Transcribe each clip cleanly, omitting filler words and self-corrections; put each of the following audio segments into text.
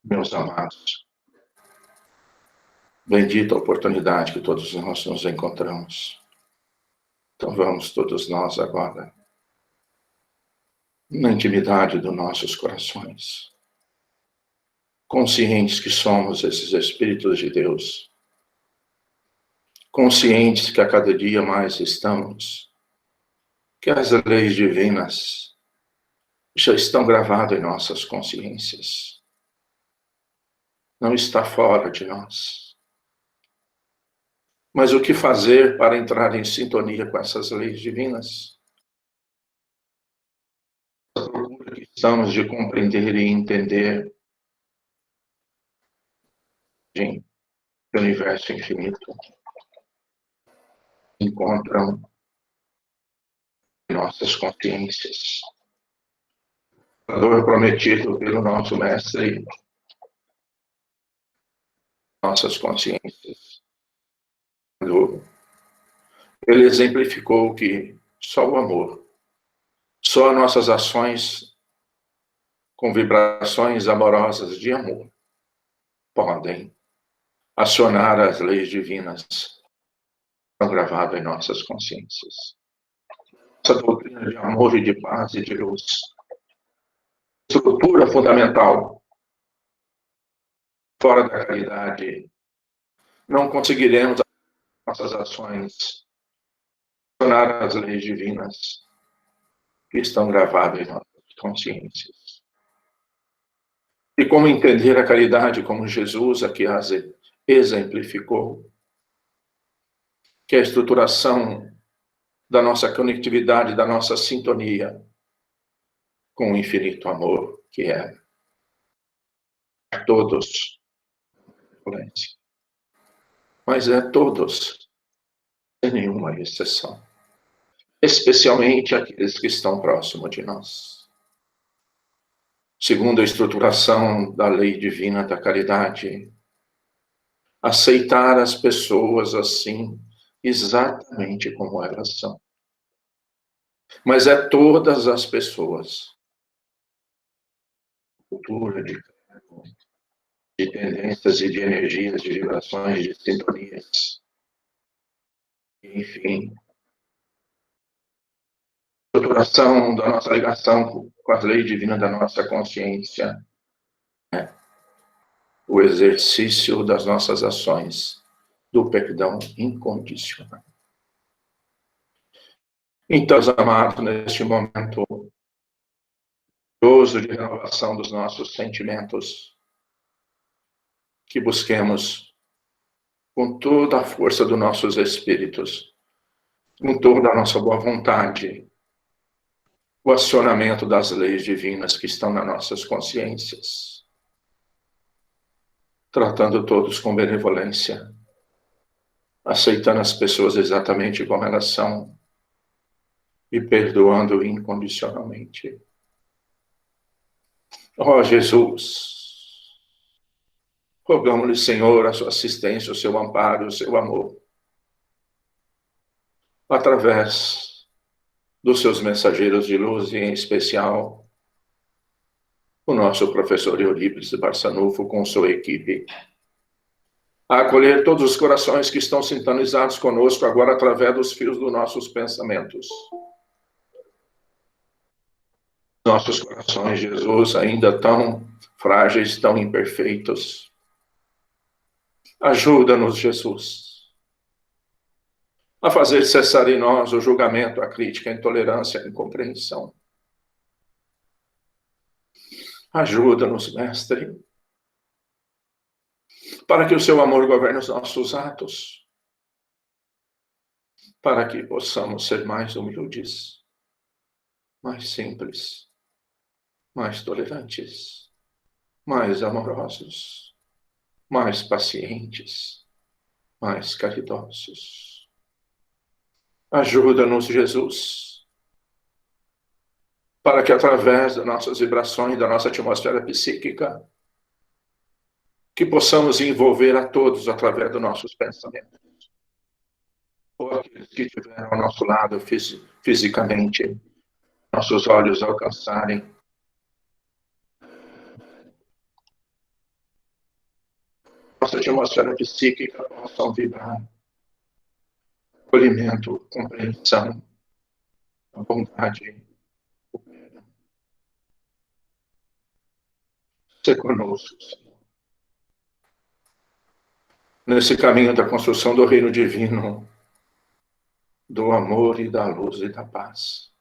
Meus amados, bendita a oportunidade que todos nós nos encontramos. Então vamos todos nós agora, na intimidade dos nossos corações, conscientes que somos esses Espíritos de Deus, conscientes que a cada dia mais estamos, que as leis divinas já estão gravadas em nossas consciências. Não está fora de nós. Mas o que fazer para entrar em sintonia com essas leis divinas? A procura que estamos de compreender e entender o universo infinito encontram em nossas consciências. O valor prometido pelo nosso Mestre, nossas consciências. Ele exemplificou que só o amor, só nossas ações com vibrações amorosas de amor podem acionar as leis divinas que estão gravadas em nossas consciências. Essa doutrina de amor e de paz e de luz, estrutura fundamental. Fora da caridade, não conseguiremos nossas ações acionar as leis divinas que estão gravadas em nossas consciências. E como entender a caridade como Jesus aqui as exemplificou, que é a estruturação da nossa conectividade, da nossa sintonia com o infinito amor, que é a todos, mas é todos, sem nenhuma exceção, especialmente aqueles que estão próximos de nós. Segundo a estruturação da lei divina da caridade, aceitar as pessoas assim, exatamente como elas são. Mas é todas as pessoas. Cultura de tendências e de energias, de vibrações, de sintonias. Enfim, a estruturação da nossa ligação com as leis divinas da nossa consciência, o exercício das nossas ações do perdão incondicional. Então, amados, neste momento de renovação dos nossos sentimentos, que busquemos com toda a força dos nossos espíritos, com toda a nossa boa vontade, o acionamento das leis divinas que estão nas nossas consciências, tratando todos com benevolência, aceitando as pessoas exatamente como elas são e perdoando incondicionalmente. Ó Jesus, rogamos-lhe, Senhor, a sua assistência, o seu amparo, o seu amor, através dos seus mensageiros de luz, e em especial o nosso professor Eurípides Barçanufo com sua equipe, a acolher todos os corações que estão sintonizados conosco agora através dos fios dos nossos pensamentos. Nossos corações, Jesus, ainda tão frágeis, tão imperfeitos. Ajuda-nos, Jesus, a fazer cessar em nós o julgamento, a crítica, a intolerância, a incompreensão. Ajuda-nos, Mestre, para que o seu amor governe os nossos atos, para que possamos ser mais humildes, mais simples, mais tolerantes, mais amorosos, mais pacientes, mais caridosos. Ajuda-nos, Jesus, para que através das nossas vibrações, da nossa atmosfera psíquica, que possamos envolver a todos através dos nossos pensamentos. Ou aqueles que estiveram ao nosso lado fisicamente, nossos olhos alcançarem nossa atmosfera psíquica possam vibrar acolhimento, compreensão, a vontade. Ser conosco, Senhor. Nesse caminho da construção do reino divino, do amor e da luz e da paz,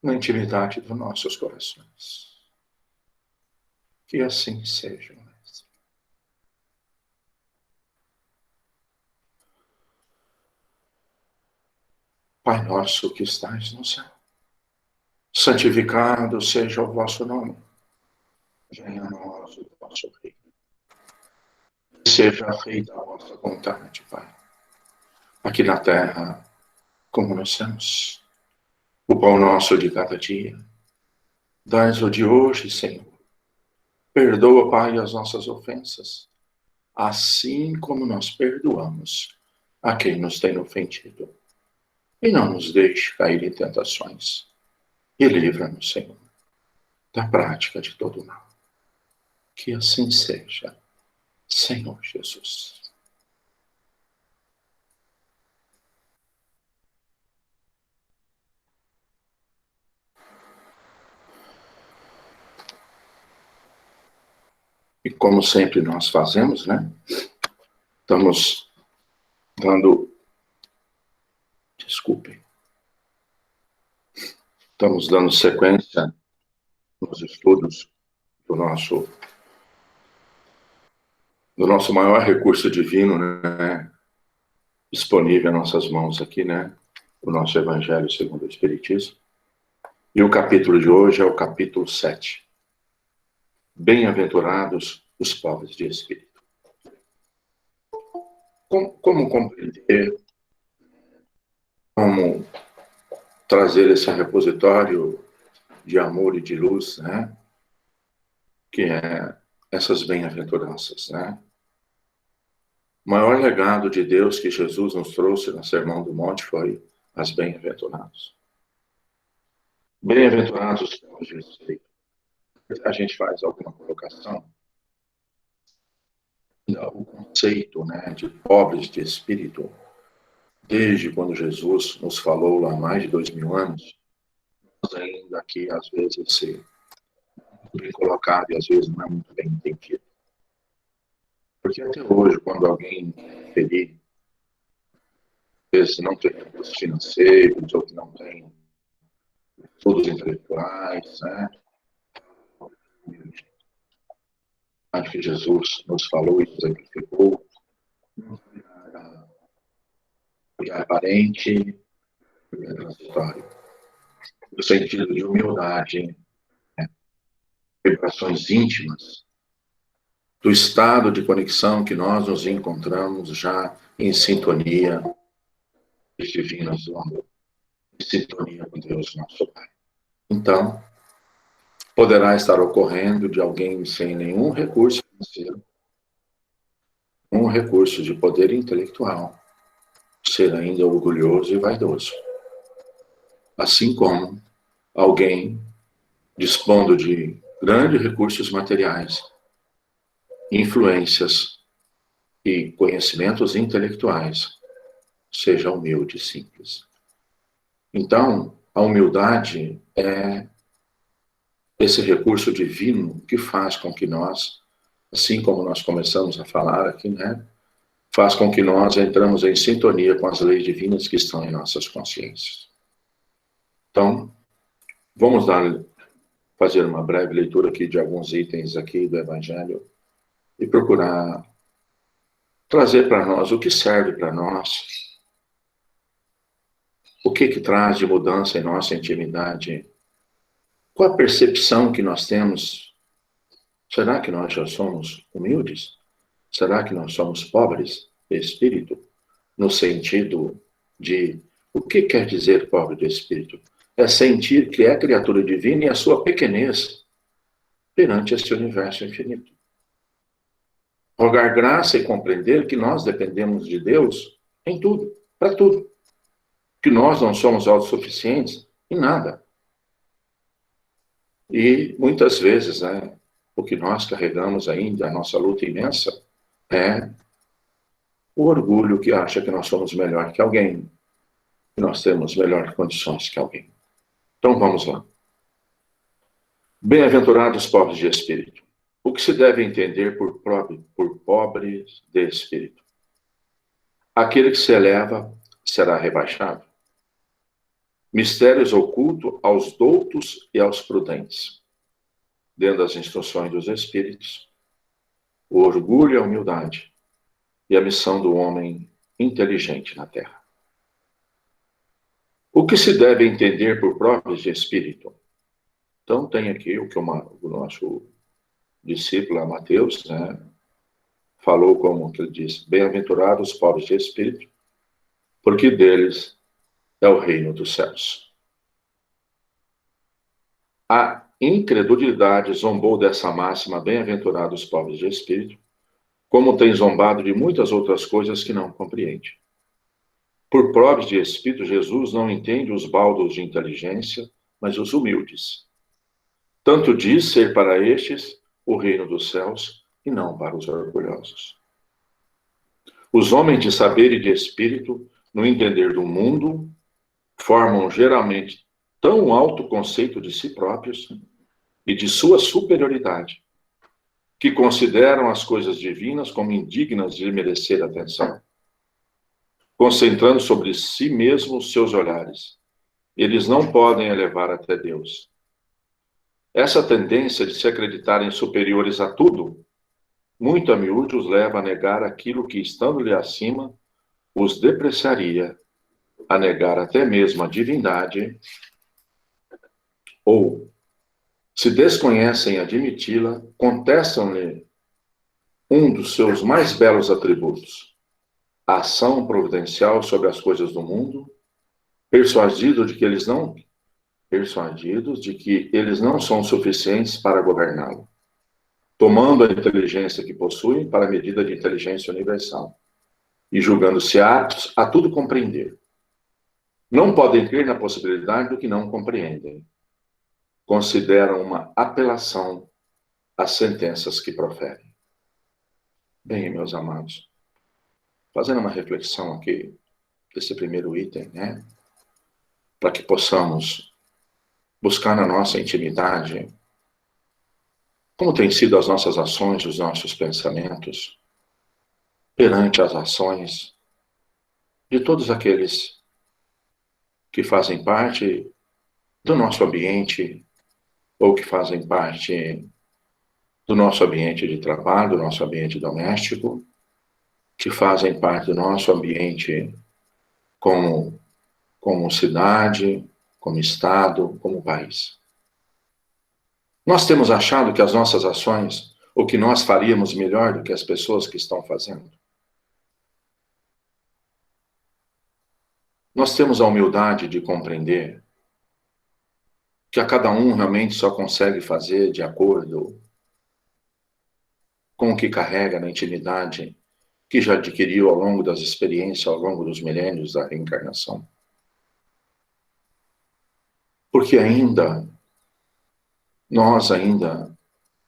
na intimidade dos nossos corações. Que assim seja, Mestre. Pai nosso que estais no céu, santificado seja o vosso nome. Venha a nós o vosso reino. Seja feita a vossa vontade, Pai, aqui na terra como nos céus. O pão nosso de cada dia, dai-nos o de hoje, Senhor. Perdoa, Pai, as nossas ofensas, assim como nós perdoamos a quem nos tem ofendido. E não nos deixe cair em tentações. E livra-nos, Senhor, da prática de todo o mal. Que assim seja, Senhor Jesus. E como sempre nós fazemos, né? Estamos dando... Desculpem. Estamos dando sequência nos estudos do nosso maior recurso divino, né? Disponível em nossas mãos aqui, né? O nosso Evangelho segundo o Espiritismo. E o capítulo de hoje é o capítulo 7. Bem-aventurados os pobres de espírito. Como compreender, como trazer esse repositório de amor e de luz, né? Que é essas bem-aventuranças, né? O maior legado de Deus que Jesus nos trouxe no Sermão do Monte foi as bem-aventurados. Bem-aventurados os pobres de espírito. A gente faz alguma colocação, o conceito, né, de pobres de espírito, desde quando Jesus nos falou lá há mais de 2000 anos, nós ainda aqui, às vezes, se bem colocado e às vezes não é muito bem entendido. Porque até hoje, quando alguém ferir, às vezes não tem recursos financeiros, ou que não tem estudos intelectuais, né? Acho que Jesus nos falou e exemplificou, foi aparente, foi transitório. No sentido de humildade, né? Vibrações íntimas, do estado de conexão que nós nos encontramos já em sintonia divinas do amor, em sintonia com Deus nosso Pai. Então, poderá estar ocorrendo de alguém sem nenhum recurso financeiro, um recurso de poder intelectual, ser ainda orgulhoso e vaidoso. Assim como alguém dispondo de grandes recursos materiais, influências e conhecimentos intelectuais, seja humilde e simples. Então, a humildade é esse recurso divino que faz com que nós, assim como nós começamos a falar aqui, né, faz com que nós entramos em sintonia com as leis divinas que estão em nossas consciências. Então, vamos fazer uma breve leitura aqui de alguns itens aqui do Evangelho e procurar trazer para nós o que serve para nós, o que traz de mudança em nossa intimidade, qual a percepção que nós temos. Será que nós já somos humildes? Será que nós somos pobres de espírito? No sentido de, o que quer dizer pobre de espírito? É sentir que é criatura divina e a sua pequenez perante esse universo infinito. Rogar graça e compreender que nós dependemos de Deus em tudo, para tudo. Que nós não somos autossuficientes em nada. E muitas vezes, né, o que nós carregamos ainda, a nossa luta imensa, é o orgulho que acha que nós somos melhor que alguém, que nós temos melhores condições que alguém. Então vamos lá. Bem-aventurados os pobres de espírito. O que se deve entender por pobres de espírito? Aquele que se eleva será rebaixado. Mistérios ocultos aos doutos e aos prudentes. Dentro das instruções dos espíritos, o orgulho e a humildade e a missão do homem inteligente na Terra. O que se deve entender por pobres de espírito? Então tem aqui o que o nosso discípulo Mateus, falou, como que ele diz: bem-aventurados os pobres de espírito, porque deles é o reino dos céus. A incredulidade zombou dessa máxima, bem-aventurados os pobres de espírito, como tem zombado de muitas outras coisas que não compreende. Por pobres de espírito, Jesus não entende os baldos de inteligência, mas os humildes. Tanto diz ser para estes o reino dos céus e não para os orgulhosos. Os homens de saber e de espírito, no entender do mundo, formam geralmente tão alto conceito de si próprios e de sua superioridade, que consideram as coisas divinas como indignas de merecer atenção. Concentrando sobre si mesmos seus olhares, eles não podem elevar até Deus. Essa tendência de se acreditarem superiores a tudo, muito a miúde os leva a negar aquilo que, estando-lhe acima, os depreciaria, a negar até mesmo a divindade, ou, se desconhecem admiti-la, contestam-lhe um dos seus mais belos atributos, a ação providencial sobre as coisas do mundo, persuadidos de que eles não são suficientes para governá-lo, tomando a inteligência que possuem para a medida de inteligência universal, e julgando-se aptos a tudo compreender. Não podem crer na possibilidade do que não compreendem. Consideram uma apelação às sentenças que proferem. Bem, meus amados, fazendo uma reflexão aqui desse primeiro item, para que possamos buscar na nossa intimidade como têm sido as nossas ações, os nossos pensamentos, perante as ações de todos aqueles que fazem parte do nosso ambiente, ou que fazem parte do nosso ambiente de trabalho, do nosso ambiente doméstico, que fazem parte do nosso ambiente como cidade, como estado, como país. Nós temos achado que as nossas ações, o que nós faríamos melhor do que as pessoas que estão fazendo? Nós temos a humildade de compreender que a cada um realmente só consegue fazer de acordo com o que carrega na intimidade que já adquiriu ao longo das experiências, ao longo dos milênios da reencarnação. Porque nós ainda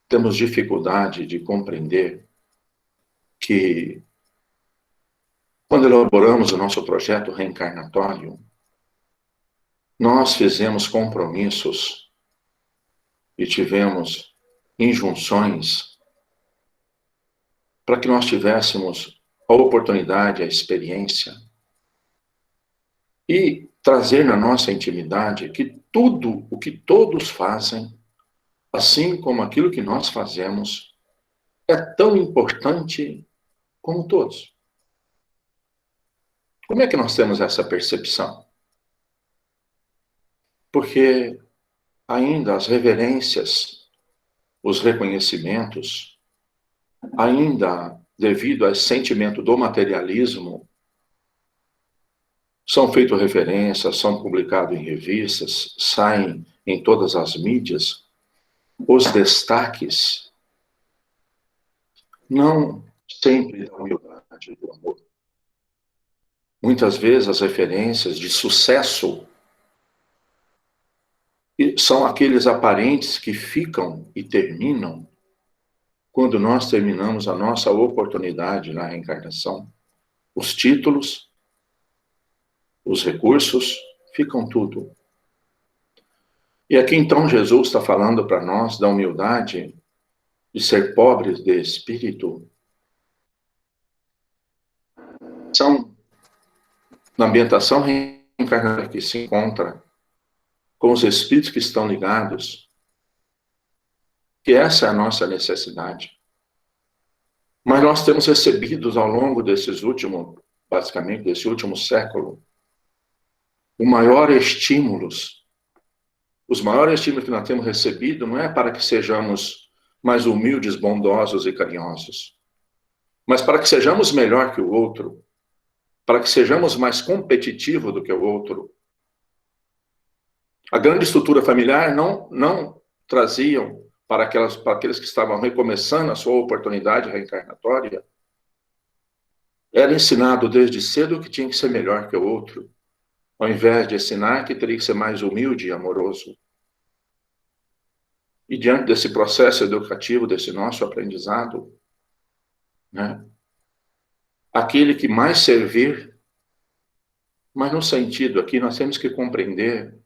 temos dificuldade de compreender que, quando elaboramos o nosso projeto reencarnatório, nós fizemos compromissos e tivemos injunções para que nós tivéssemos a oportunidade, a experiência e trazer na nossa intimidade que tudo o que todos fazem, assim como aquilo que nós fazemos, é tão importante como todos. Como é que nós temos essa percepção? Porque ainda as reverências, os reconhecimentos, ainda devido ao sentimento do materialismo, são feitas referências, são publicados em revistas, saem em todas as mídias, os destaques, não sempre da humildade, do amor. Muitas vezes as referências de sucesso são aqueles aparentes que ficam e terminam quando nós terminamos a nossa oportunidade na reencarnação, os títulos, os recursos, ficam tudo. E aqui então Jesus está falando para nós da humildade de ser pobres de espírito. São na ambientação reencarnatória que se encontra com os espíritos que estão ligados, que essa é a nossa necessidade. Mas nós temos recebido ao longo desses últimos, basicamente, desse último século, os maiores estímulos que nós temos recebido não é para que sejamos mais humildes, bondosos e carinhosos, mas para que sejamos melhor que o outro, para que sejamos mais competitivos do que o outro. A grande estrutura familiar não traziam para aqueles que estavam recomeçando a sua oportunidade reencarnatória, era ensinado desde cedo que tinha que ser melhor que o outro, ao invés de ensinar que teria que ser mais humilde e amoroso. E diante desse processo educativo, desse nosso aprendizado, né, aquele que mais servir, mas no sentido aqui nós temos que compreender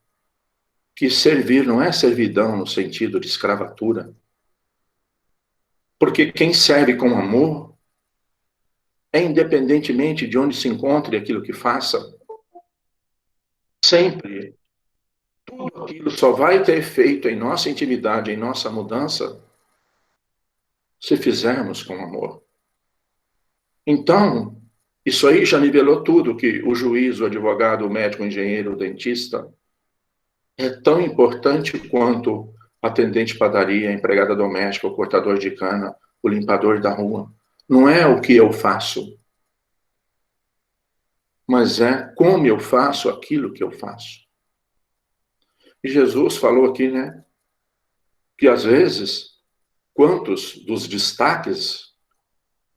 que servir não é servidão no sentido de escravatura. Porque quem serve com amor é independentemente de onde se encontre aquilo que faça. Sempre, tudo aquilo só vai ter efeito em nossa intimidade, em nossa mudança, se fizermos com amor. Então, isso aí já nivelou tudo que o juiz, o advogado, o médico, o engenheiro, o dentista é tão importante quanto atendente de padaria, empregada doméstica, o cortador de cana, o limpador da rua. Não é o que eu faço, mas é como eu faço aquilo que eu faço. E Jesus falou aqui, né, que às vezes, quantos dos destaques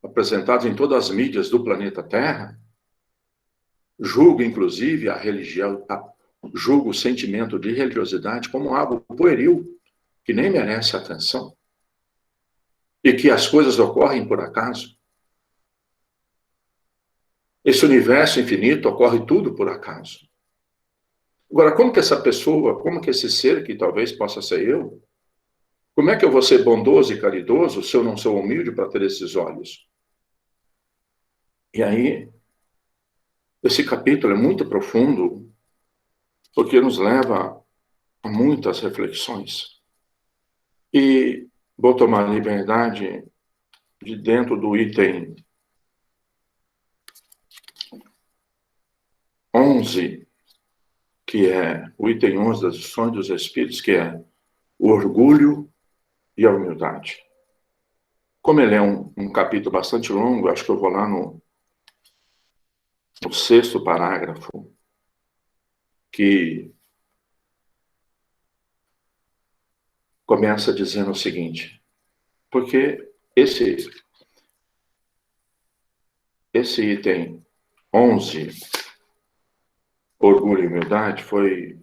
apresentados em todas as mídias do planeta Terra, julga inclusive a religião, julga o sentimento de religiosidade como algo pueril, que nem merece atenção, e que as coisas ocorrem por acaso. Esse universo infinito ocorre tudo por acaso. Agora, como que essa pessoa, como que esse ser, que talvez possa ser eu, como é que eu vou ser bondoso e caridoso se eu não sou humilde para ter esses olhos? E aí, esse capítulo é muito profundo, porque nos leva a muitas reflexões. E vou tomar liberdade de dentro do item 11, que é o item 11 das lições dos Espíritos, que é o orgulho e a humildade. Como ele é um capítulo bastante longo, acho que eu vou lá no sexto parágrafo, que começa dizendo o seguinte, porque esse item 11, orgulho e humildade, foi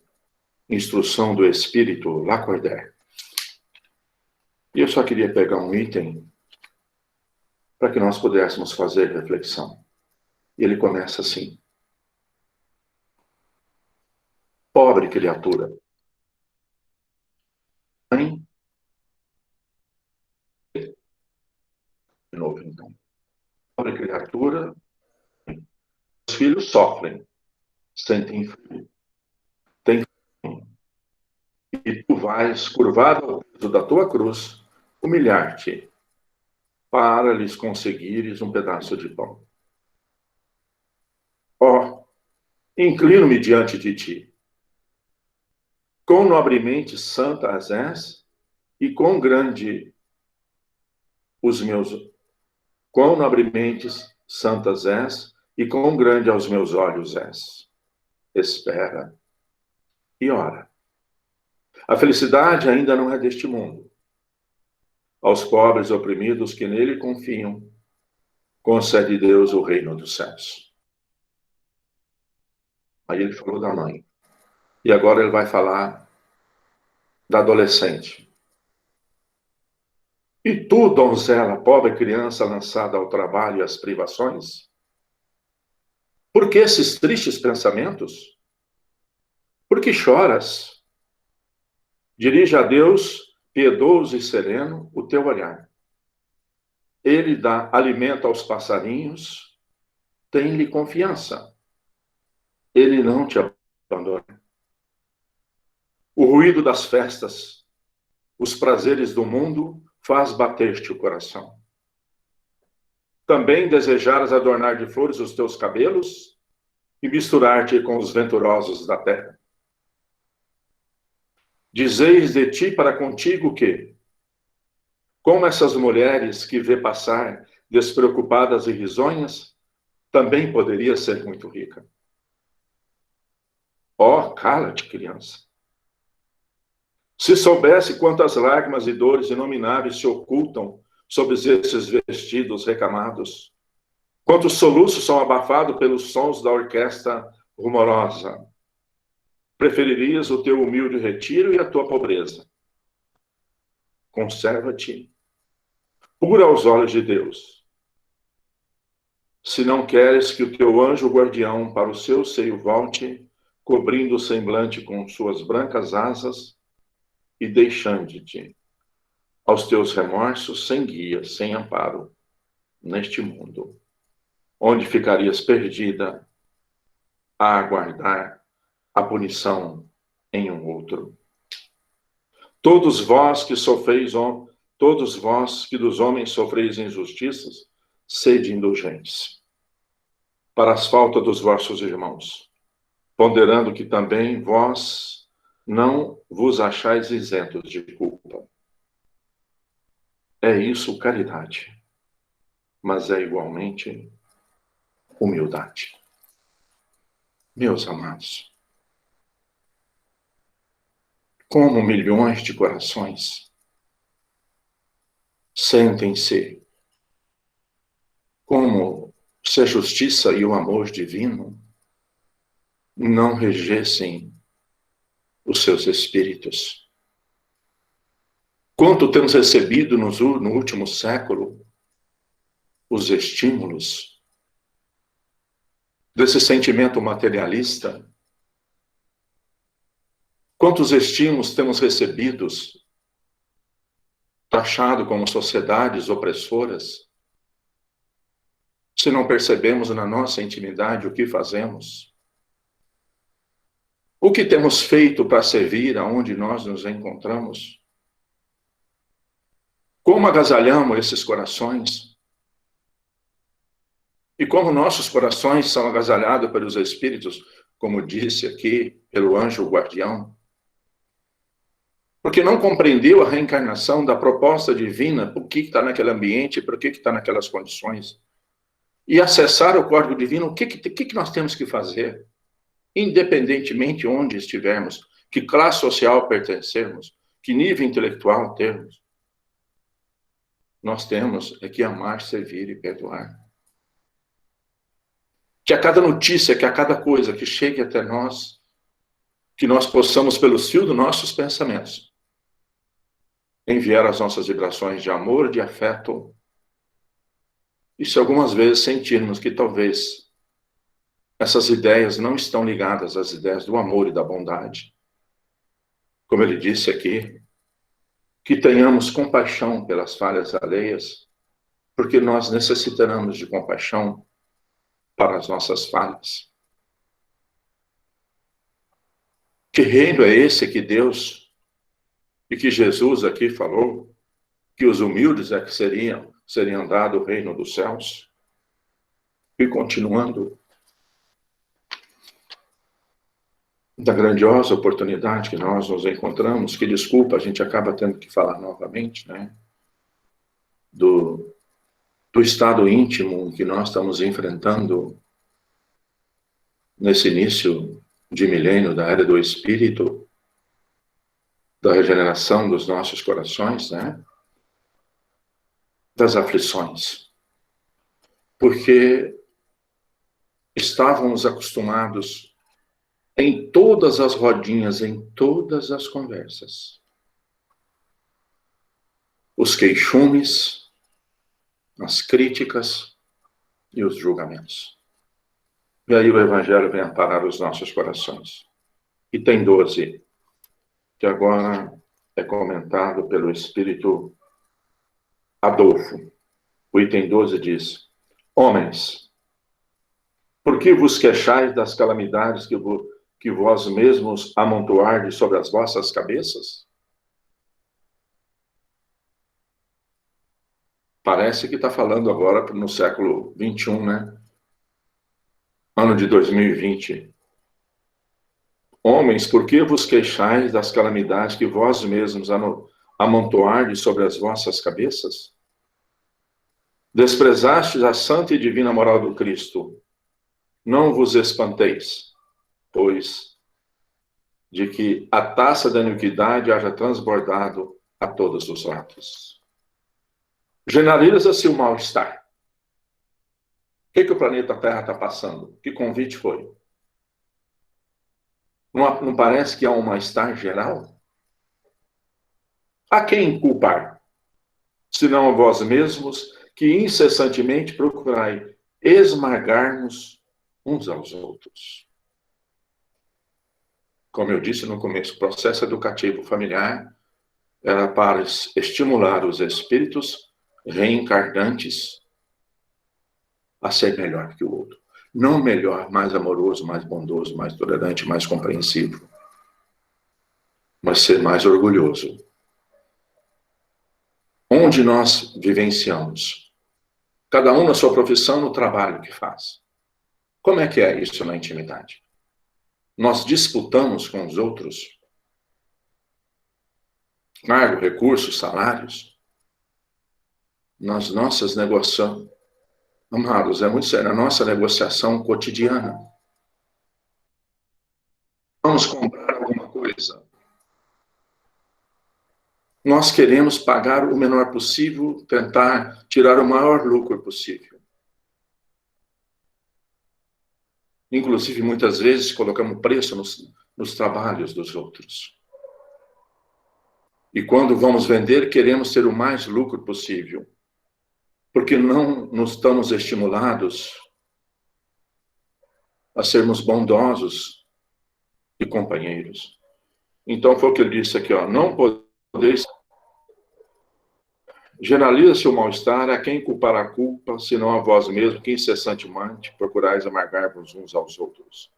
instrução do Espírito Lacordaire. E eu só queria pegar um item para que nós pudéssemos fazer reflexão. E ele começa assim. Pobre criatura. Mãe, de novo então. Pobre criatura, os filhos sofrem, sentem frio, têm fome. E tu vais, curvado ao peso da tua cruz, humilhar-te para lhes conseguires um pedaço de pão. Ó, inclino-me diante de ti. Quão nobremente santas és e quão grande os meus... Quão nobremente santas és e quão grande aos meus olhos és. Espera e ora. A felicidade ainda não é deste mundo. Aos pobres oprimidos que nele confiam, concede Deus o reino dos céus. Aí ele falou da mãe. E agora ele vai falar da adolescente. E tu, donzela, pobre criança lançada ao trabalho e às privações? Por que esses tristes pensamentos? Por que choras? Dirige a Deus, piedoso e sereno, o teu olhar. Ele dá alimento aos passarinhos, tem-lhe confiança. Ele não te abandona. O ruído das festas, os prazeres do mundo, faz bater-te o coração. Também desejaras adornar de flores os teus cabelos e misturar-te com os venturosos da terra. Dizeis de ti para contigo que, como essas mulheres que vê passar, despreocupadas e risonhas, também poderia ser muito rica. Oh, cala-te, criança. Se soubesse quantas lágrimas e dores inomináveis se ocultam sob esses vestidos recamados, quantos soluços são abafados pelos sons da orquestra rumorosa, preferirias o teu humilde retiro e a tua pobreza. Conserva-te pura aos olhos de Deus. Se não queres que o teu anjo guardião para o seu seio volte, cobrindo o semblante com suas brancas asas e deixando-te aos teus remorsos sem guia, sem amparo, neste mundo, onde ficarias perdida a aguardar a punição em um outro. Todos vós que sofreis, todos vós que dos homens sofreis injustiças, sede indulgentes para as faltas dos vossos irmãos, ponderando que também vós não vos achais isentos de culpa. É isso caridade, mas é igualmente humildade. Meus amados, como milhões de corações sentem-se como se a justiça e o amor divino não regessem os seus espíritos. Quanto temos recebido no último século os estímulos desse sentimento materialista? Quantos estímulos temos recebidos, taxado como sociedades opressoras, se não percebemos na nossa intimidade o que fazemos? O que temos feito para servir aonde nós nos encontramos? Como agasalhamos esses corações? E como nossos corações são agasalhados pelos Espíritos, como disse aqui, pelo anjo guardião? Porque não compreendeu a reencarnação da proposta divina, por que está naquele ambiente, por que está naquelas condições. E acessar o código divino, o que nós temos que fazer? Independentemente de onde estivermos, que classe social pertencermos, que nível intelectual termos. Nós temos é que amar, servir e perdoar. Que a cada notícia, que a cada coisa que chegue até nós, que nós possamos, pelos fios dos nossos pensamentos, enviar as nossas vibrações de amor, de afeto. E se algumas vezes sentirmos que talvez essas ideias não estão ligadas às ideias do amor e da bondade, como ele disse aqui, que tenhamos compaixão pelas falhas alheias, porque nós necessitaremos de compaixão para as nossas falhas. Que reino é esse que Deus e que Jesus aqui falou, que os humildes é que seriam dado o reino dos céus? E continuando, da grandiosa oportunidade que nós nos encontramos, que desculpa, a gente acaba tendo que falar novamente, né? Do estado íntimo que nós estamos enfrentando nesse início de milênio da era do Espírito, da regeneração dos nossos corações, né? Das aflições. Porque estávamos acostumados em todas as rodinhas, em todas as conversas, os queixumes, as críticas e os julgamentos. E aí o Evangelho vem amparar os nossos corações. E tem 12, que agora é comentado pelo Espírito Adolfo. O item 12 diz: Homens, por que vos queixais das calamidades que vós mesmos amontoardes sobre as vossas cabeças? Parece que está falando agora no século 21, né? Ano de 2020. Homens, por que vos queixais das calamidades que vós mesmos amontoardes sobre as vossas cabeças? Desprezastes a santa e divina moral do Cristo. Não vos espanteis, pois, de que a taça da iniquidade haja transbordado a todos os lados. Generaliza-se o mal-estar. O que o planeta Terra está passando? Que convite foi? Não parece que há um mal-estar geral? A quem culpar? Senão a vós mesmos, que incessantemente procurai esmagar-nos uns aos outros. Como eu disse no começo, o processo educativo familiar era para estimular os espíritos reencarnantes a ser melhor que o outro. Não melhor, mais amoroso, mais bondoso, mais tolerante, mais compreensivo, mas ser mais orgulhoso. Onde nós vivenciamos, cada um na sua profissão, no trabalho que faz. Como é que é isso na intimidade? Nós disputamos com os outros cargo, recursos, salários, nas nossas negociações. Amados, é muito sério, a nossa negociação cotidiana. Vamos comprar alguma coisa. Nós queremos pagar o menor possível, tentar tirar o maior lucro possível. Inclusive, muitas vezes, colocamos preço nos trabalhos dos outros. E quando vamos vender, queremos ter o mais lucro possível. Porque não nos estamos estimulados a sermos bondosos e companheiros. Então, foi o que ele disse aqui, ó, não podeis... Generaliza-se o mal-estar, a quem culpar a culpa, senão a vós mesmos, que incessantemente procurais amargar-vos uns aos outros.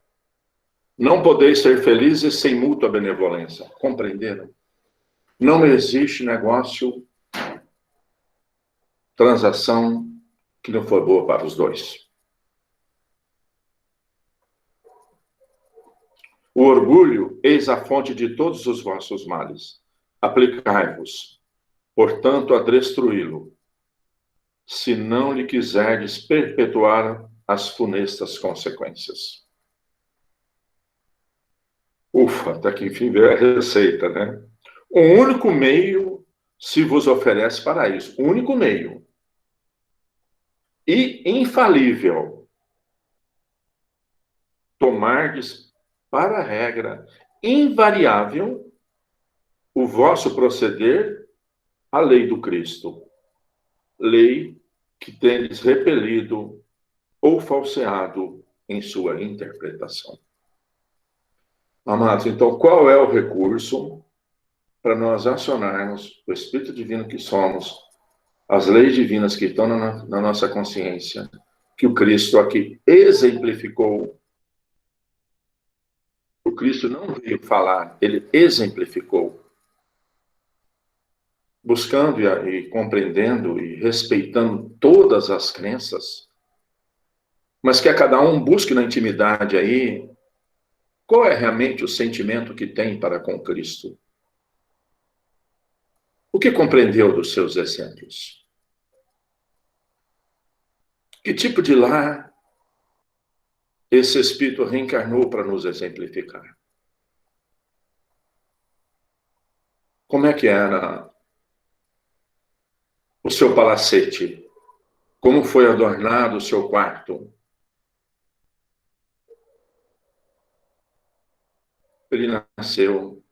Não podeis ser felizes sem mútua benevolência. Compreenderam? Não existe negócio, transação, que não for boa para os dois. O orgulho, eis a fonte de todos os vossos males. Aplicai-vos, portanto, a destruí-lo, se não lhe quiserdes perpetuar as funestas consequências. Ufa, até que enfim veio a receita, né? O único meio se vos oferece para isso. O único meio. E infalível. Tomardes para a regra invariável o vosso proceder à lei do Cristo. Lei que tendes repelido ou falseado em sua interpretação. Amados, então qual é o recurso para nós acionarmos o Espírito Divino que somos, as leis divinas que estão na nossa consciência, que o Cristo aqui exemplificou? O Cristo não veio falar, ele exemplificou. Buscando e compreendendo e respeitando todas as crenças, mas que a cada um busque na intimidade aí qual é realmente o sentimento que tem para com Cristo. O que compreendeu dos seus exemplos? Que tipo de lar esse Espírito reencarnou para nos exemplificar? Como é que era o seu palacete? Como foi adornado o seu quarto? Ele nasceu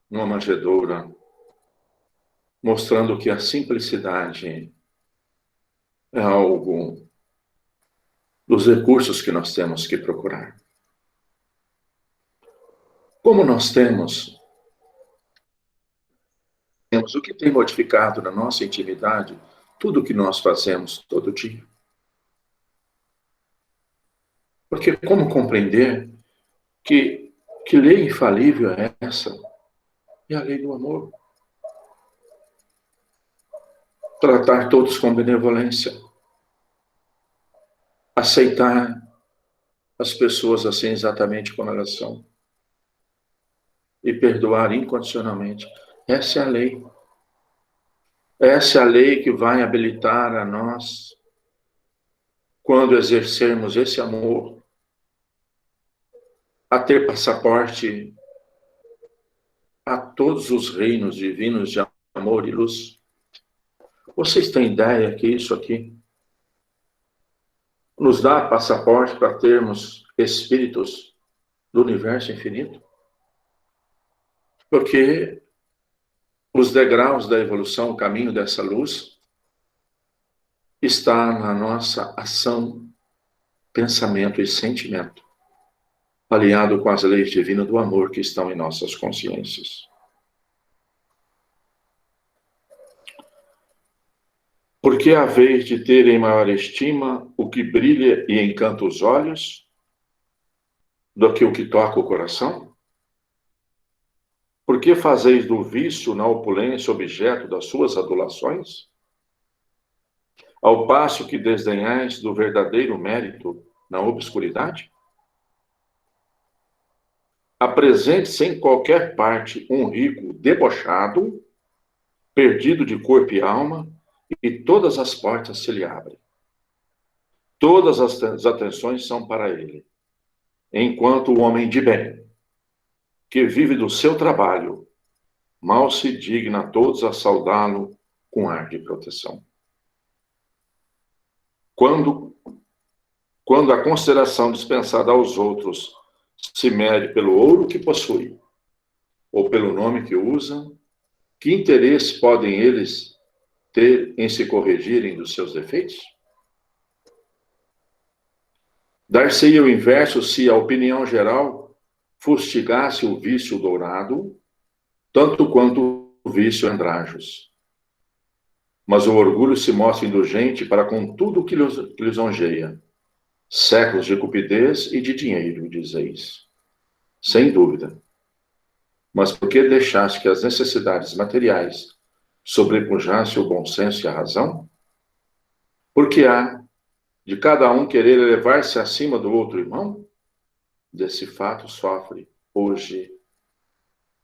numa manjedoura, mostrando que a simplicidade é algo dos recursos que nós temos que procurar. Como nós temos o que tem modificado na nossa intimidade tudo o que nós fazemos todo dia. Porque como compreender que lei infalível é essa? É a lei do amor. Tratar todos com benevolência. Aceitar as pessoas assim exatamente como elas são. E perdoar incondicionalmente. Essa é a lei. Essa é a lei que vai habilitar a nós, quando exercermos esse amor, a ter passaporte a todos os reinos divinos de amor e luz. Vocês têm ideia que isso aqui nos dá passaporte para termos espíritos do universo infinito? Porque os degraus da evolução, o caminho dessa luz, está na nossa ação, pensamento e sentimento, aliado com as leis divinas do amor que estão em nossas consciências. Porque a vez de ter em maior estima o que brilha e encanta os olhos do que o que toca o coração? Por que fazeis do vício na opulência objeto das suas adulações? Ao passo que desdenhais do verdadeiro mérito na obscuridade? Apresente-se em qualquer parte um rico debochado, perdido de corpo e alma, e todas as portas se lhe abrem. Todas as atenções são para ele. Enquanto o homem de bem, que vive do seu trabalho, mal se digna a todos a saudá-lo com ar de proteção. Quando a consideração dispensada aos outros se mede pelo ouro que possui, ou pelo nome que usa, que interesse podem eles ter em se corrigirem dos seus defeitos? Dar-se-ia o inverso se a opinião geral fustigasse o vício dourado, tanto quanto o vício andrajos. Mas o orgulho se mostra indulgente para com tudo que lisonjeia. Séculos de cupidez e de dinheiro, dizeis. Sem dúvida. Mas por que deixaste que as necessidades materiais sobrepujassem o bom senso e a razão? Porque há de cada um querer elevar-se acima do outro irmão? Desse fato sofre, hoje,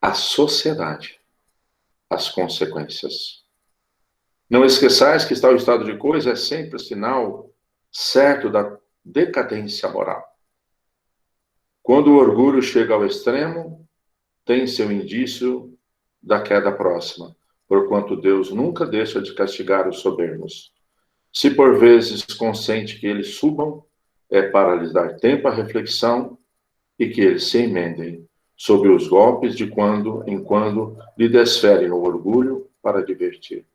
a sociedade, as consequências. Não esqueçais que tal estado de coisa é sempre sinal certo da decadência moral. Quando o orgulho chega ao extremo, tem seu indício da queda próxima, porquanto Deus nunca deixa de castigar os soberbos. Se por vezes consente que eles subam, é para lhes dar tempo à reflexão e que eles se emendem sob os golpes de quando em quando lhe desferem o orgulho para divertir.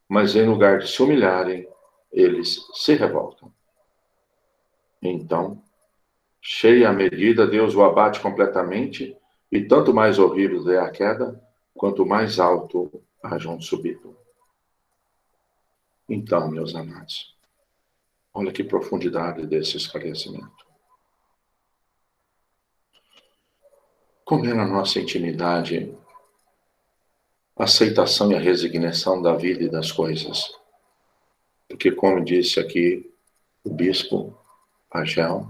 Mas em lugar de se humilharem, eles se revoltam. Então, cheia a medida, Deus o abate completamente, e tanto mais horrível é a queda, quanto mais alto haja um subido. Então, meus amados, olha que profundidade desse esclarecimento. Como é na nossa intimidade a aceitação e a resignação da vida e das coisas. Porque, como disse aqui o bispo Agel,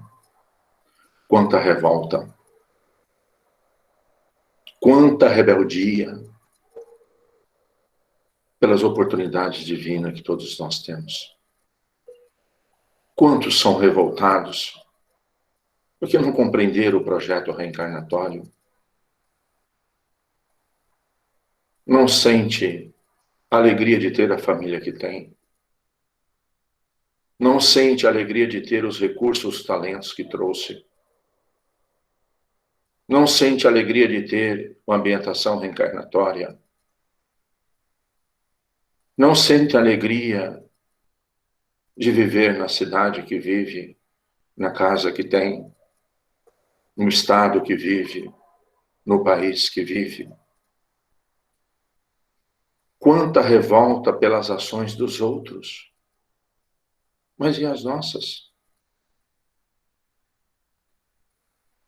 quanta revolta, quanta rebeldia pelas oportunidades divinas que todos nós temos. Quantos são revoltados porque não compreenderam o projeto reencarnatório? Não sente a alegria de ter a família que tem. Não sente a alegria de ter os recursos, os talentos que trouxe. Não sente a alegria de ter uma ambientação reencarnatória. Não sente alegria de viver na cidade que vive, na casa que tem, no estado que vive, no país que vive. Quanta revolta pelas ações dos outros. Mas e as nossas?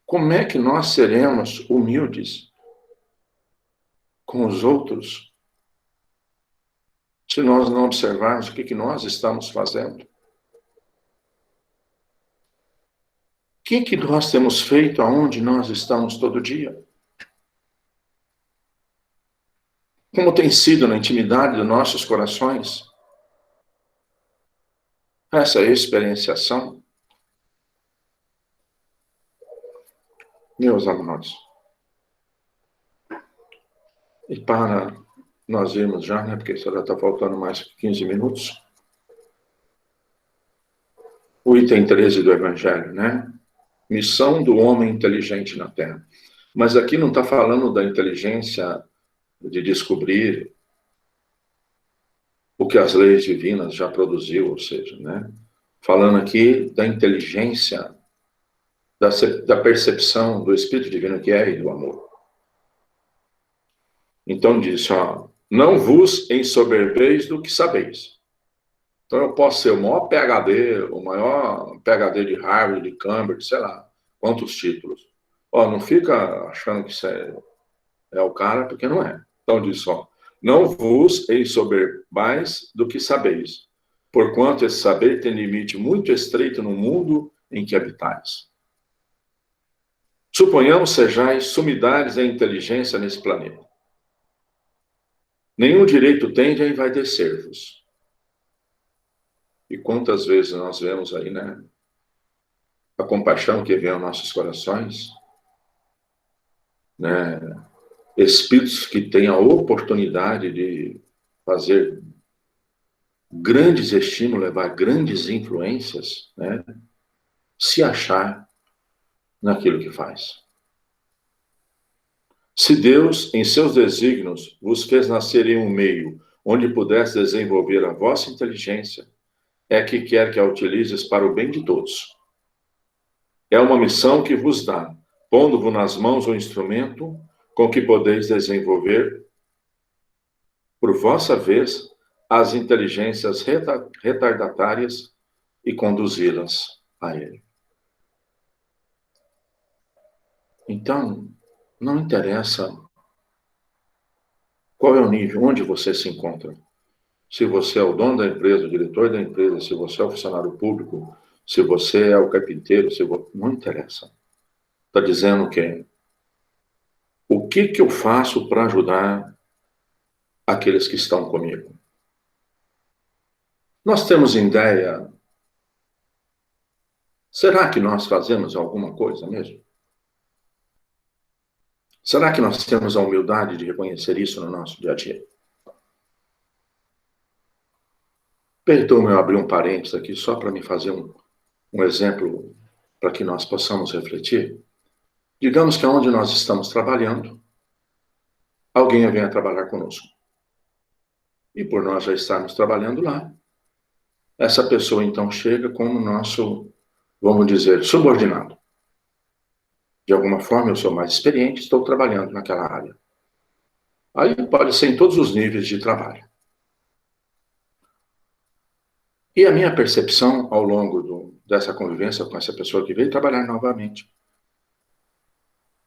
Como é que nós seremos humildes com os outros se nós não observarmos o que nós estamos fazendo? O que nós temos feito aonde nós estamos todo dia? Como tem sido na intimidade dos nossos corações essa experienciação? Meus amados, e para nós irmos já, né, porque só já está faltando mais 15 minutos, o item 13 do Evangelho, né? Missão do homem inteligente na Terra. Mas aqui não está falando da inteligência de descobrir o que as leis divinas já produziu, ou seja, né? Falando aqui da inteligência, da percepção do Espírito Divino que é e do amor. Então diz, ó, não vos ensoberbeis do que sabeis. Então eu posso ser o maior PhD, o maior PhD de Harvard, de Cambridge, sei lá, quantos títulos. Ó, não fica achando que você é o cara, porque não é. Então diz, ó, não vos ensoberbais do que sabeis, porquanto esse saber tem limite muito estreito no mundo em que habitais. Suponhamos sejais sumidades em inteligência nesse planeta. Nenhum direito tende a envaidecer-vos. E quantas vezes nós vemos aí, né, a compaixão que vem aos nossos corações, né, espíritos que têm a oportunidade de fazer grandes estímulos, levar grandes influências, né, se achar naquilo que faz. Se Deus, em seus desígnios, vos fez nascer em um meio onde pudesse desenvolver a vossa inteligência, é que quer que a utilizes para o bem de todos. É uma missão que vos dá, pondo-vos nas mãos o instrumento com que podeis desenvolver, por vossa vez, as inteligências retardatárias e conduzi-las a Ele. Então, não interessa qual é o nível, onde você se encontra. Se você é o dono da empresa, o diretor da empresa, se você é o funcionário público, se você é o carpinteiro, não interessa. Está dizendo que o que eu faço para ajudar aqueles que estão comigo? Nós temos ideia, será que nós fazemos alguma coisa mesmo? Será que nós temos a humildade de reconhecer isso no nosso dia a dia? Perdoe-me eu abrir um parênteses aqui só para me fazer um exemplo para que nós possamos refletir. Digamos que onde nós estamos trabalhando, alguém venha trabalhar conosco. E por nós já estarmos trabalhando lá, essa pessoa então chega como nosso, vamos dizer, subordinado. De alguma forma eu sou mais experiente, estou trabalhando naquela área. Aí pode ser em todos os níveis de trabalho. E a minha percepção ao longo dessa convivência com essa pessoa que veio trabalhar novamente,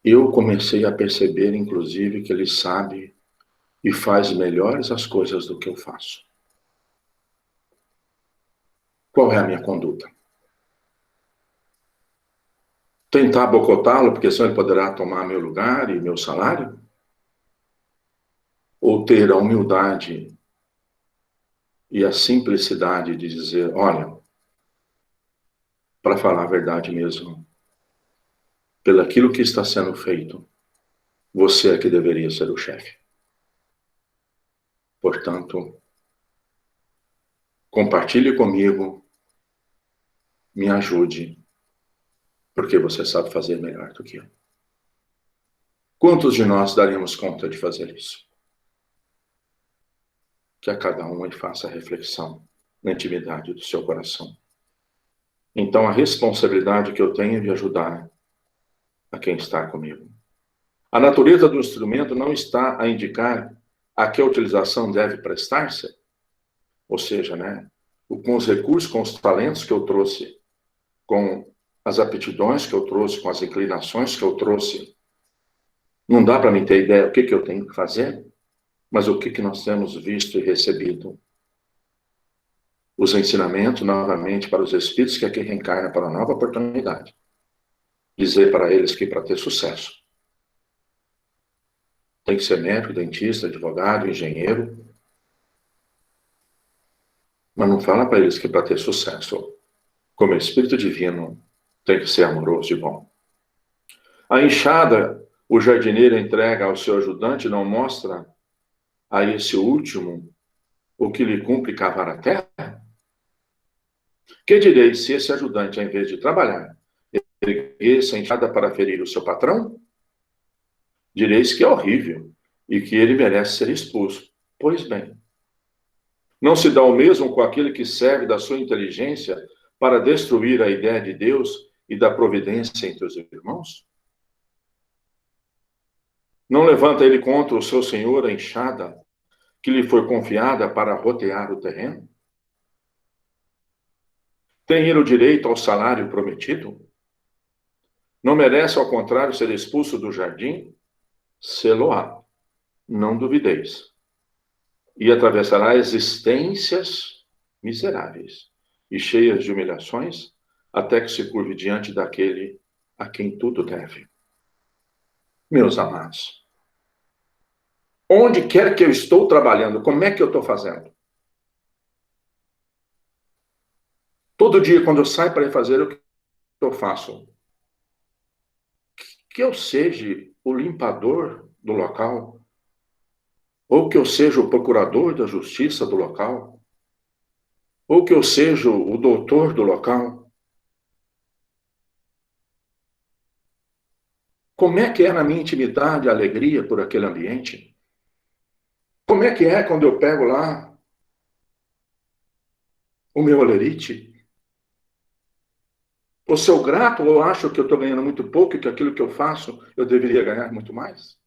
eu comecei a perceber, inclusive, que ele sabe e faz melhores as coisas do que eu faço. Qual é a minha conduta? Tentar bocotá-lo, porque senão ele poderá tomar meu lugar e meu salário? Ou ter a humildade e a simplicidade de dizer, olha, para falar a verdade mesmo, pelaquilo que está sendo feito, você é que deveria ser o chefe. Portanto, compartilhe comigo, me ajude, porque você sabe fazer melhor do que eu. Quantos de nós daremos conta de fazer isso? que a cada um ele faça a reflexão na intimidade do seu coração. Então, a responsabilidade que eu tenho é de ajudar a quem está comigo. A natureza do instrumento não está a indicar a que a utilização deve prestar-se, ou seja, né, com os recursos, com os talentos que eu trouxe, com as aptidões que eu trouxe, com as inclinações que eu trouxe. Não dá para mim ter ideia do que eu tenho que fazer, mas o que nós temos visto e recebido. Os ensinamentos, novamente, para os espíritos que aqui reencarnam para a nova oportunidade. Dizer para eles que para ter sucesso, tem que ser médico, dentista, advogado, engenheiro. Mas não fala para eles que para ter sucesso, como espírito divino, tem que ser amoroso e bom. A enxada, o jardineiro entrega ao seu ajudante, não mostra a esse último o que lhe cumpre cavar a terra? Que direis se esse ajudante, em vez de trabalhar, erguesse a enxada para ferir o seu patrão? Direis que é horrível e que ele merece ser expulso. Pois bem, não se dá o mesmo com aquele que serve da sua inteligência para destruir a ideia de Deus e da providência entre os irmãos? Não levanta ele contra o seu senhor a enxada que lhe foi confiada para rotear o terreno? Tem ele o direito ao salário prometido? Não merece, ao contrário, ser expulso do jardim? Sê-lo-á, não duvideis. E atravessará existências miseráveis e cheias de humilhações, até que se curve diante daquele a quem tudo deve. Meus amados, onde quer que eu estou trabalhando, como é que eu estou fazendo? Todo dia, quando eu saio para ir fazer, o que eu faço? Que eu seja o limpador do local, ou que eu seja o procurador da justiça do local, ou que eu seja o doutor do local. Como é que é na minha intimidade a alegria por aquele ambiente? Como é que é quando eu pego lá o meu olerite? Ou sou grato ou acho que eu estou ganhando muito pouco e que aquilo que eu faço eu deveria ganhar muito mais?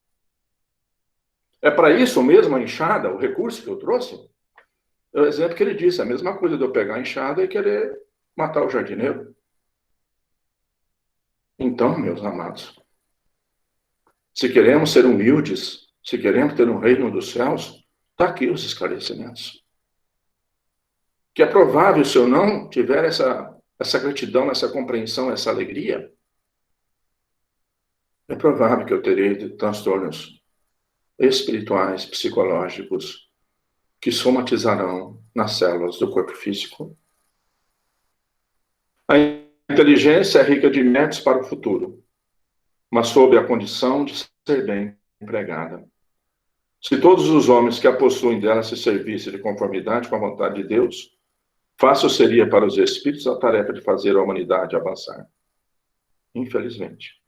É para isso mesmo a enxada, o recurso que eu trouxe? É o exemplo que ele disse, a mesma coisa de eu pegar a enxada e querer matar o jardineiro. Então, meus amados, se queremos ser humildes, se queremos ter um reino dos céus, está aqui os esclarecimentos. Que é provável, se eu não tiver essa gratidão, essa compreensão, essa alegria, é provável que eu terei transtornos espirituais, psicológicos, que somatizarão nas células do corpo físico. A inteligência é rica de métodos para o futuro, mas sob a condição de ser bem empregada. Se todos os homens que a possuem dela se servissem de conformidade com a vontade de Deus, fácil seria para os espíritos a tarefa de fazer a humanidade avançar. Infelizmente.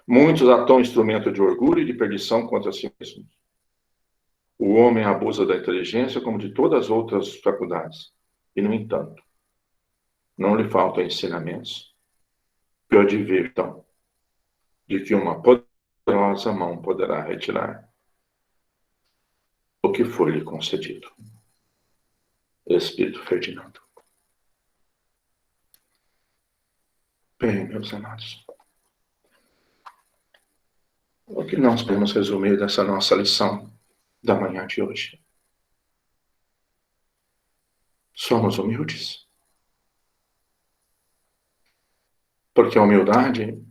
Muitos atuam instrumento de orgulho e de perdição contra si mesmos. O homem abusa da inteligência como de todas as outras faculdades. E, no entanto, não lhe faltam ensinamentos que o advirtam de que uma poderosa mão poderá retirar o que foi-lhe concedido. Espírito Ferdinando. Bem, meus amados, o que nós podemos resumir dessa nossa lição da manhã de hoje? Somos humildes? Porque a humildade,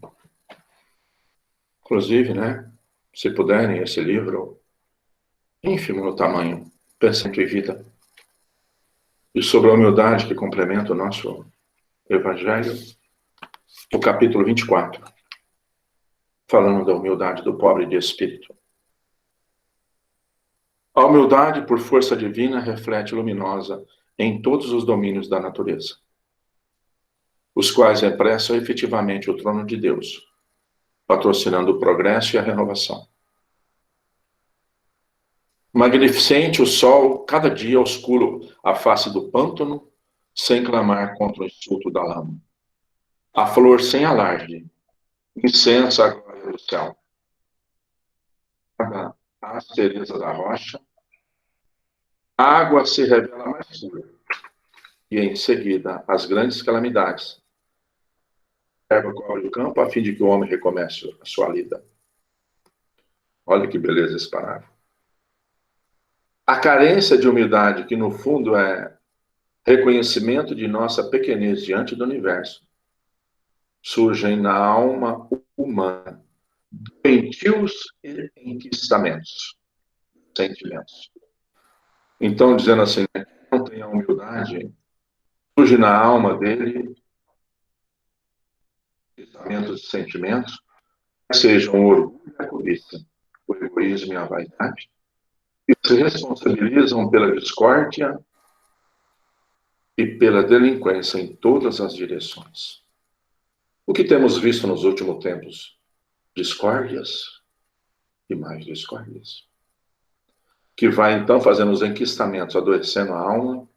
inclusive, né, se puderem, esse livro, ínfimo no tamanho, Pensamento e Vida, e sobre a humildade que complementa o nosso Evangelho, o capítulo 24, falando da humildade do pobre de espírito. A humildade, por força divina, reflete luminosa em todos os domínios da natureza, os quais repressam efetivamente o trono de Deus, patrocinando o progresso e a renovação. Magnificente o sol, cada dia oscuro a face do pântano, sem clamar contra o insulto da lama. A flor sem alarde, incensa a glória do céu. A aspereza da rocha, a água se revela mais pura. E em seguida, as grandes calamidades. Erva cobre o campo a fim de que o homem recomece a sua lida. Olha que beleza esse parágrafo. A carência de humildade, que no fundo é reconhecimento de nossa pequenez diante do universo, surgem na alma humana doentios e enquistamentos, sentimentos. Então, dizendo assim, né, não tem a humildade, surge na alma dele pensamentos e sentimentos, sejam o orgulho e a cobiça, o egoísmo e a vaidade, que se responsabilizam pela discórdia e pela delinquência em todas as direções. O que temos visto nos últimos tempos? Discórdias e mais discórdias. Que vai então fazendo os enquistamentos, adoecendo a alma.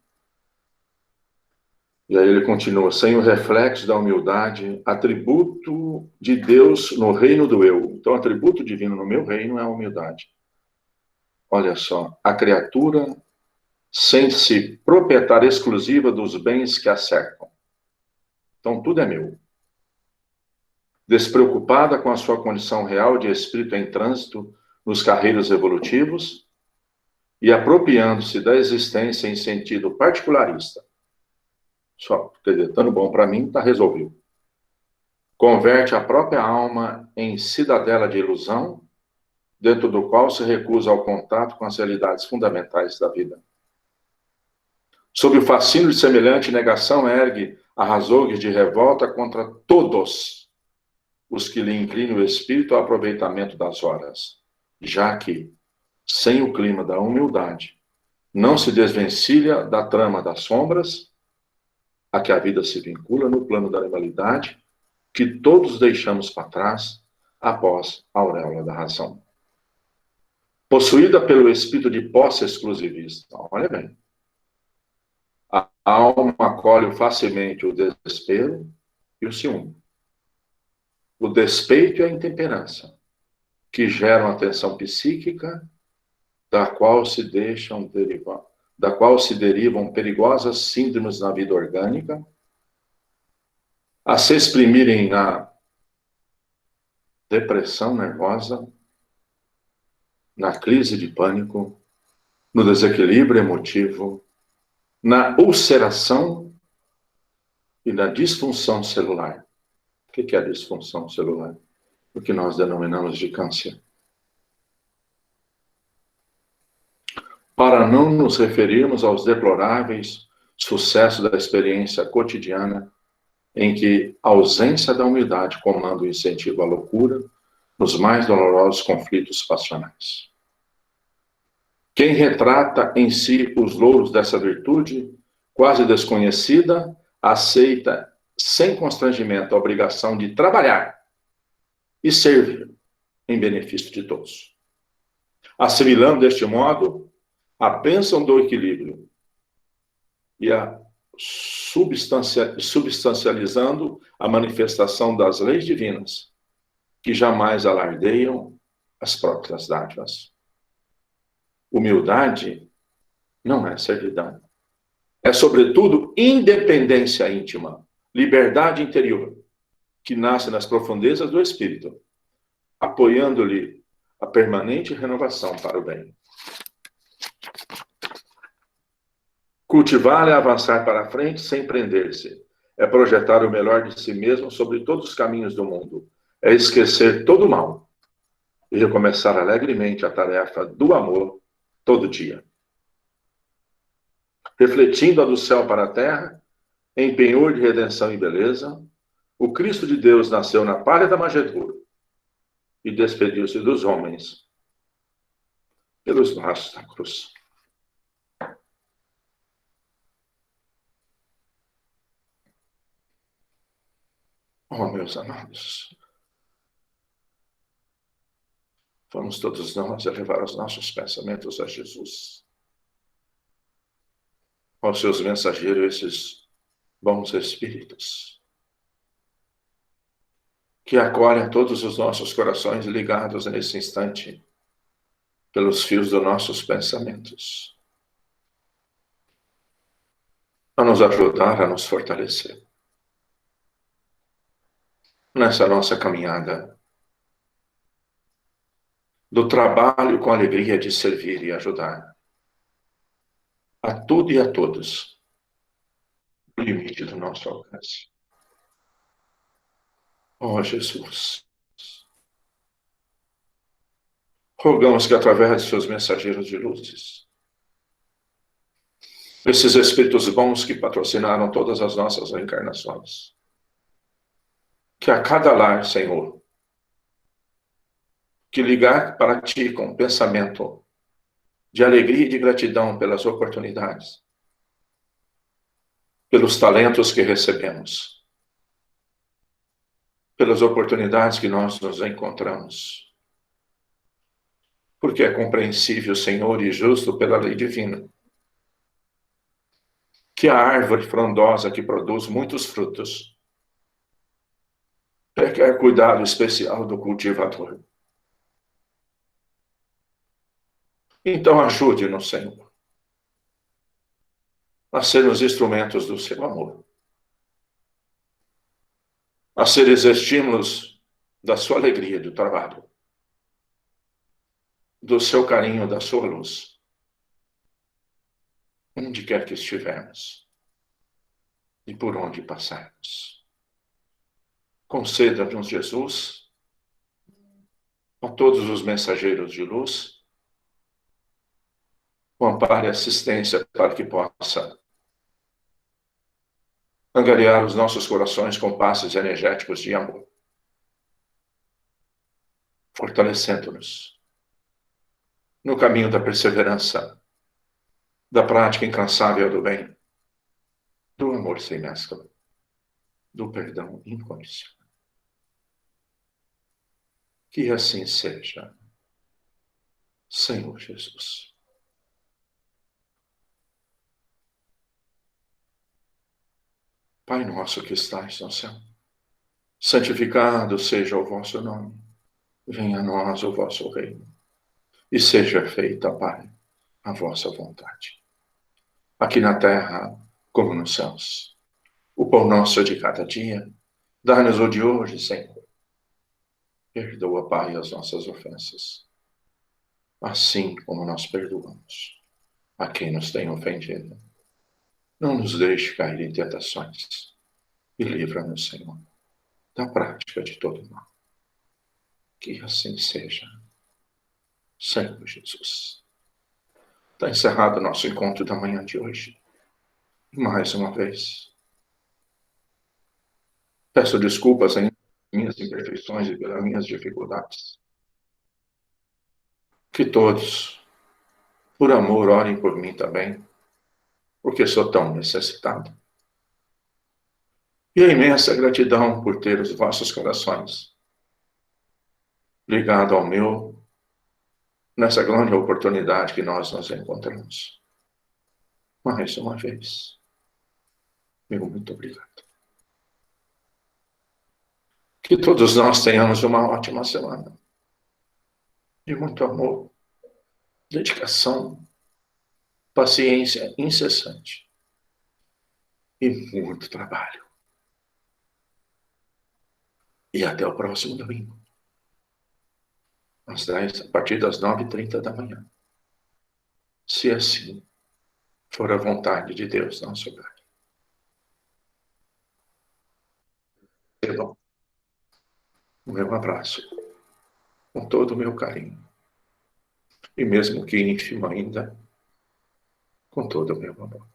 E aí ele continua, sem o reflexo da humildade, atributo de Deus no reino do eu. Então, atributo divino no meu reino é a humildade. Olha só, a criatura sente-se proprietária exclusiva dos bens que a cercam. Então, tudo é meu. Despreocupada com a sua condição real de espírito em trânsito nos carreiros evolutivos e apropriando-se da existência em sentido particularista. Só, quer dizer, estando bom para mim, está resolvido. Converte a própria alma em cidadela de ilusão, dentro do qual se recusa ao contato com as realidades fundamentais da vida. Sob o fascínio de semelhante negação, ergue arrasogues de revolta contra todos os que lhe inclinam o espírito ao aproveitamento das horas, já que, sem o clima da humildade, não se desvencilha da trama das sombras a que a vida se vincula no plano da animalidade, que todos deixamos para trás após a auréola da razão. Possuída pelo espírito de posse exclusivista, olha bem, a alma acolhe facilmente o desespero e o ciúme. O despeito e a intemperança, que geram a tensão psíquica, da qual se derivam perigosas síndromes na vida orgânica, a se exprimirem na depressão nervosa, na crise de pânico, no desequilíbrio emotivo, na ulceração e na disfunção celular. O que é a disfunção celular? O que nós denominamos de câncer. Para não nos referirmos aos deploráveis sucessos da experiência cotidiana, em que a ausência da humildade comanda o incentivo à loucura nos mais dolorosos conflitos passionais. Quem retrata em si os louros dessa virtude, quase desconhecida, aceita sem constrangimento a obrigação de trabalhar e servir em benefício de todos. Assimilando deste modo a bênção do equilíbrio e a substancializando a manifestação das leis divinas, que jamais alardeiam as próprias dádivas. Humildade não é servidão. É, sobretudo, independência íntima, liberdade interior, que nasce nas profundezas do espírito, apoiando-lhe a permanente renovação para o bem. Cultivar é avançar para a frente sem prender-se. É projetar o melhor de si mesmo sobre todos os caminhos do mundo. É esquecer todo o mal e recomeçar alegremente a tarefa do amor todo dia. Refletindo a do céu para a terra, em penhor de redenção e beleza, o Cristo de Deus nasceu na palha da manjedoura e despediu-se dos homens pelos braços da cruz. Oh, meus amados, Vamos todos nós elevar os nossos pensamentos a Jesus, aos seus mensageiros, esses bons espíritos, que acolhem todos os nossos corações ligados nesse instante pelos fios dos nossos pensamentos, a nos ajudar, a nos fortalecer nessa nossa caminhada do trabalho com alegria de servir e ajudar a tudo e a todos, no limite do nosso alcance. Ó Jesus, rogamos que através de seus mensageiros de luzes, esses espíritos bons que patrocinaram todas as nossas reencarnações, que a cada lar, Senhor, que ligar para Ti com pensamento de alegria e de gratidão pelas oportunidades, pelos talentos que recebemos, pelas oportunidades que nós nos encontramos, porque é compreensível, Senhor, e justo pela lei divina, que a árvore frondosa que produz muitos frutos requer cuidado especial do cultivador. Então ajude-nos, Senhor, a sermos instrumentos do seu amor, a seres estímulos da sua alegria do trabalho, do seu carinho, da sua luz, onde quer que estivermos e por onde passarmos. Conceda-nos, Jesus, a todos os mensageiros de luz, o amparo e assistência para que possa angariar os nossos corações com passos energéticos de amor, fortalecendo-nos no caminho da perseverança, da prática incansável do bem, do amor sem mescla, do perdão incondicional. Que assim seja, Senhor Jesus. Pai nosso que estais no céu, santificado seja o vosso nome. Venha a nós o vosso reino. E seja feita, Pai, a vossa vontade. Aqui na terra, como nos céus. O pão nosso de cada dia, dá-nos o de hoje, Senhor. Perdoa, Pai, as nossas ofensas, assim como nós perdoamos a quem nos tem ofendido. Não nos deixe cair em tentações e livra-nos, Senhor, da prática de todo mal. Que assim seja, Senhor Jesus. Está encerrado o nosso encontro da manhã de hoje. Mais uma vez, peço desculpas em minhas imperfeições e pelas minhas dificuldades. Que todos, por amor, orem por mim também, porque sou tão necessitado. E a imensa gratidão por ter os vossos corações ligado ao meu, nessa grande oportunidade que nós nos encontramos. Mais uma vez, meu muito obrigado. Que todos nós tenhamos uma ótima semana. De muito amor, dedicação, paciência incessante e muito trabalho. E até o próximo domingo, a partir das 9h30 da manhã. Se assim for a vontade de Deus, nosso Pai. Perdão. O meu abraço, com todo o meu carinho. E mesmo que ínfimo ainda, com todo o meu amor.